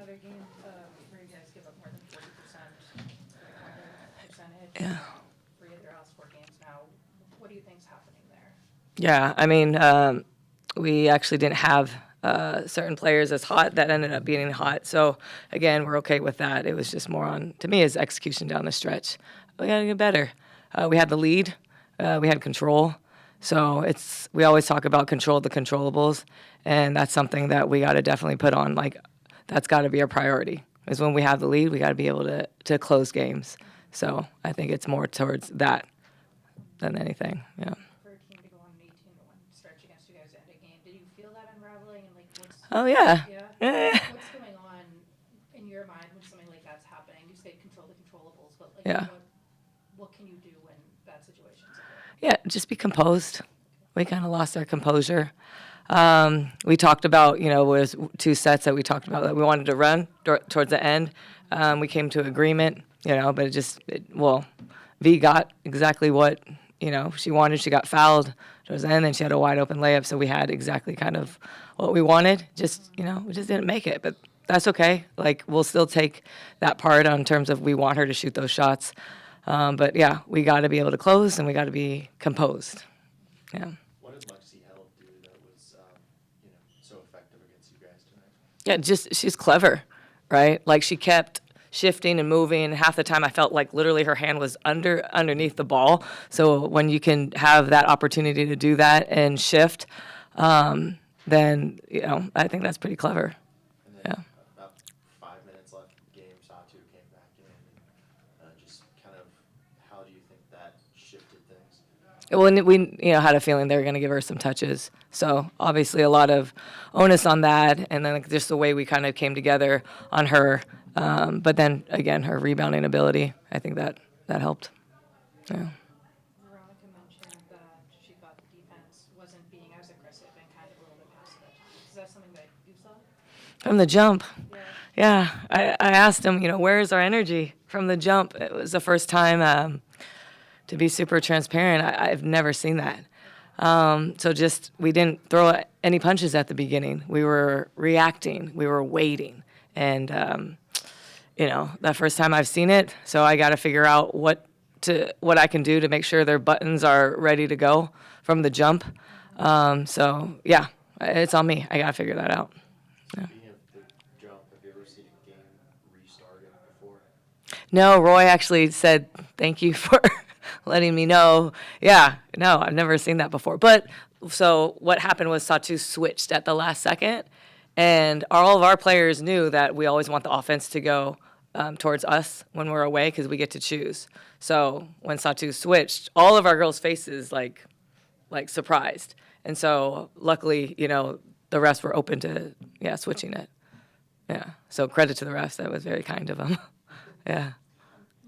another game where you guys give up more than 40% percentage. Yeah. 3 of their last 4 games now. What do you think's happening there? Yeah, I mean, we actually didn't have certain players as hot that ended up being hot. So again, we're okay with that. It was just more on, to me, is execution down the stretch. We got to get better. We had the lead. We had control. So we always talk about control the controllables, and that's something that we got to definitely put on. Like, that's got to be our priority. Is when we have the lead, we got to be able to close games. So I think it's more towards that than anything. Yeah. For a team to go on an 18-1 stretch against you guys at the end of game, did you feel that unraveling and like what's Oh yeah. yeah? What's going on in your mind when something like that's happening? You say control the controllables, but like Yeah. what can you do when that situation's occurring? Yeah, just be composed. We kind of lost our composure. We talked about, it was 2 sets that we talked about that we wanted to run towards the end. We came to agreement, but V got exactly what, she wanted. She got fouled towards the end, and she had a wide open layup, so we had exactly kind of what we wanted. Just, we just didn't make it, but that's okay. Like, we'll still take that part in terms of we want her to shoot those shots. But yeah, we got to be able to close, and we got to be composed. Yeah. What did Lexi Held do that was, so effective against you guys tonight? Yeah, she's clever, right? Like, she kept shifting and moving. Half the time I felt like literally her hand was underneath the ball. So when you can have that opportunity to do that and shift, then, I think that's pretty clever. And then Yeah. about 5 minutes left in the game, Satu came back in. And, just kind of, how do you think that shifted things? Well, we had a feeling they were going to give her some touches. So obviously a lot of onus on that, and then just the way we kind of came together on her. But then again, her rebounding ability, I think that helped. Yeah. Veronica mentioned that she thought the defense wasn't being as aggressive and kind of a little bit passive at times. Is that something that you saw? From the jump. Yeah. Yeah, I asked him, where is our energy from the jump? It was the first time, to be super transparent, I've never seen that. So we didn't throw any punches at the beginning. We were reacting. We were waiting. And, that first time I've seen it, so I got to figure out what I can do to make sure their buttons are ready to go from the jump. So, yeah, it's on me. I got to figure that out. Yeah. Speaking of the jump, have you ever seen a game restarted before? No, Roy actually said thank you for letting me know. Yeah, no, I've never seen that before. But so what happened was Satu switched at the last second, and all of our players knew that we always want the offense to go towards us when we're away because we get to choose. So when Satu switched, all of our girls' faces like surprised. And so luckily, the refs were open to switching it. Yeah. So credit to the refs. That was very kind of them. Yeah.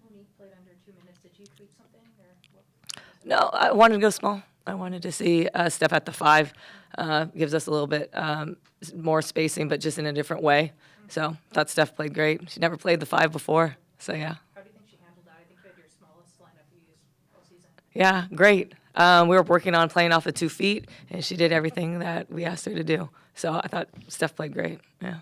Monique played under 2 minutes. Did you tweak something or what? No, I wanted to go small. I wanted to see Steph at the 5. Gives us a little bit more spacing, but just in a different way. So thought Steph played great. She never played the 5 before. So, yeah. How do you think she handled that? I think you had your smallest lineup you used all season. Yeah, great. We were working on playing off of 2 feet, and she did everything that we asked her to do. So I thought Steph played great. Yeah.